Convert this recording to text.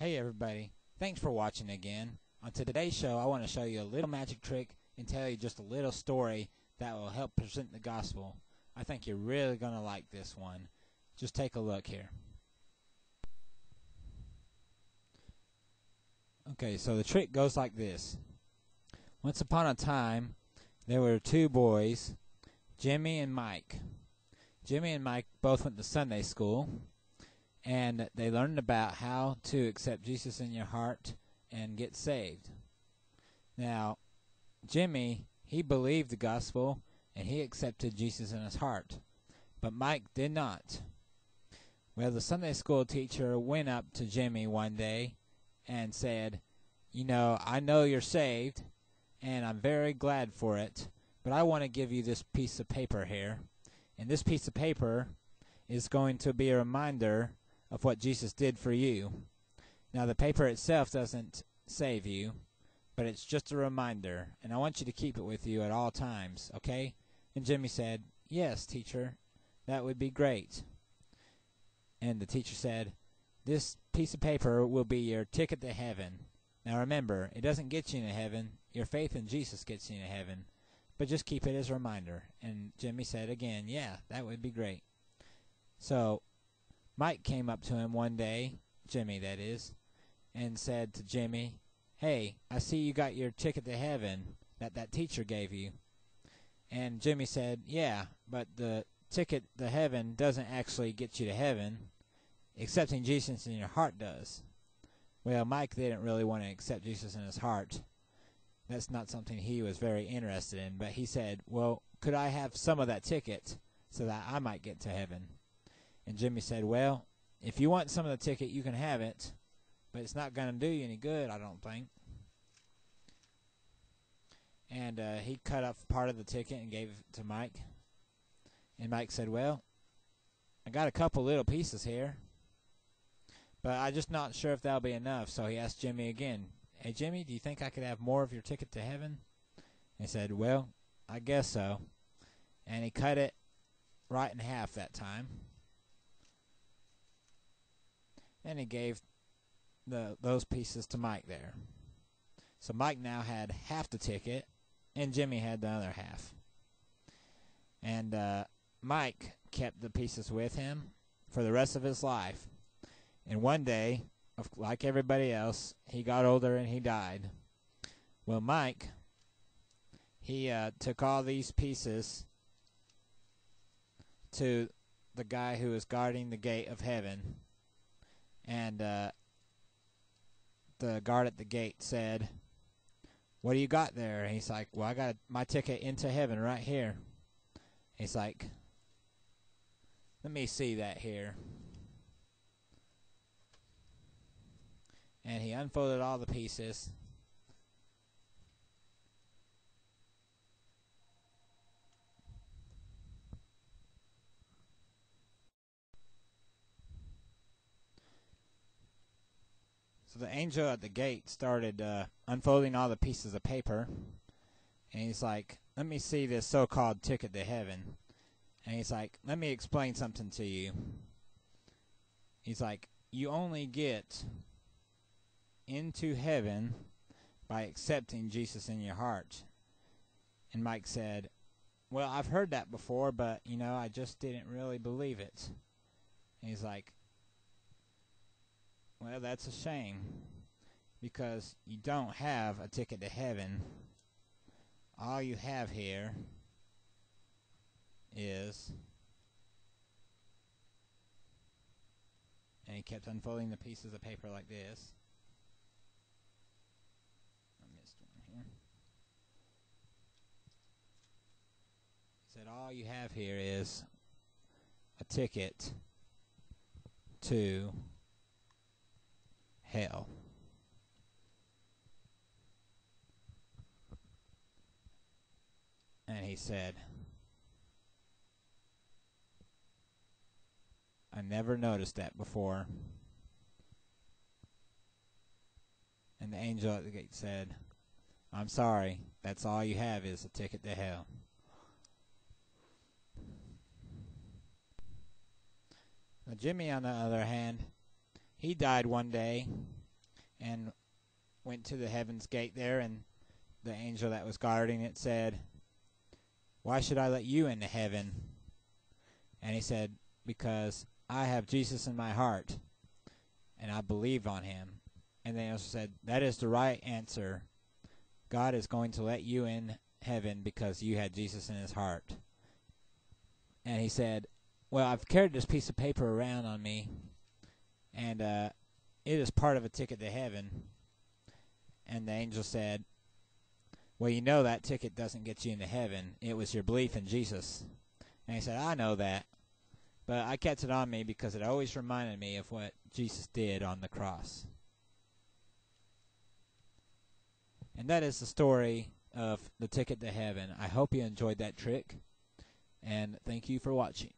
Hey everybody, thanks for watching again. On today's show, I want to show you a little magic trick and tell you just a little story that will help present the gospel. I think you're really going to like this one. Just take a look here. Okay, so the trick goes like this. Once upon a time, there were two boys, Jimmy and Mike. Jimmy and Mike both went to Sunday school, and they learned about how to accept Jesus in your heart and get saved. Now, Jimmy, he believed the gospel, and he accepted Jesus in his heart, but Mike did not. Well, the Sunday school teacher went up to Jimmy one day and said, I know you're saved, and I'm very glad for it, but I want to give you this piece of paper here. And this piece of paper is going to be a reminder of what Jesus did for you. Now, the paper itself doesn't save you, but it's just a reminder, and I want you to keep it with you at all times, okay? And Jimmy said, "Yes, teacher, that would be great." And the teacher said, "This piece of paper will be your ticket to heaven. Now remember, it doesn't get you into heaven. Your faith in Jesus gets you into heaven. But just keep it as a reminder." And Jimmy said again, "Yeah, that would be great." So Mike came up to him one day, Jimmy that is, and said to Jimmy, "Hey, I see you got your ticket to heaven that teacher gave you." And Jimmy said, "Yeah, but the ticket to heaven doesn't actually get you to heaven. Accepting Jesus in your heart does." Well, Mike didn't really want to accept Jesus in his heart. That's not something he was very interested in, but he said, "Well, could I have some of that ticket so that I might get to heaven?" And Jimmy said, "Well, if you want some of the ticket, you can have it, but it's not going to do you any good, I don't think." And he cut off part of the ticket and gave it to Mike. And Mike said, "Well, I got a couple little pieces here, but I'm just not sure if that'll be enough." So he asked Jimmy again, "Hey, Jimmy, do you think I could have more of your ticket to heaven?" He said, "Well, I guess so." And he cut it right in half that time. And he gave those pieces to Mike there. So Mike now had half the ticket, and Jimmy had the other half. And Mike kept the pieces with him for the rest of his life. And one day, like everybody else, he got older and he died. Well, Mike, he took all these pieces to the guy who was guarding the gate of heaven. And the guard at the gate said, "What do you got there?" And he's like, "Well, I got my ticket into heaven right here." He's like, "Let me see that here." And he unfolded all the pieces. So the angel at the gate started unfolding all the pieces of paper. And he's like, "Let me see this so-called ticket to heaven." And he's like, "Let me explain something to you." He's like, "You only get into heaven by accepting Jesus in your heart." And Mike said, "Well, I've heard that before, but, I just didn't really believe it." And he's like, "Well, that's a shame, because you don't have a ticket to heaven. All you have here is..." And he kept unfolding the pieces of paper like this. I missed one here. He said, "All you have here is a ticket to hell." And he said, "I never noticed that before." And the angel at the gate said, "I'm sorry, that's all you have is a ticket to hell." Now, Jimmy, on the other hand, he died one day, and went to the heaven's gate there, and the angel that was guarding it said, "Why should I let you into heaven?" And he said, "Because I have Jesus in my heart, and I believe on him." And the angel said, "That is the right answer. God is going to let you in heaven because you had Jesus in his heart." And he said, "Well, I've carried this piece of paper around on me, and it is part of a ticket to heaven." And the angel said, "Well, you know that ticket doesn't get you into heaven. It was your belief in Jesus." And he said, "I know that, but I kept it on me because it always reminded me of what Jesus did on the cross." And that is the story of the ticket to heaven. I hope you enjoyed that trick, and thank you for watching.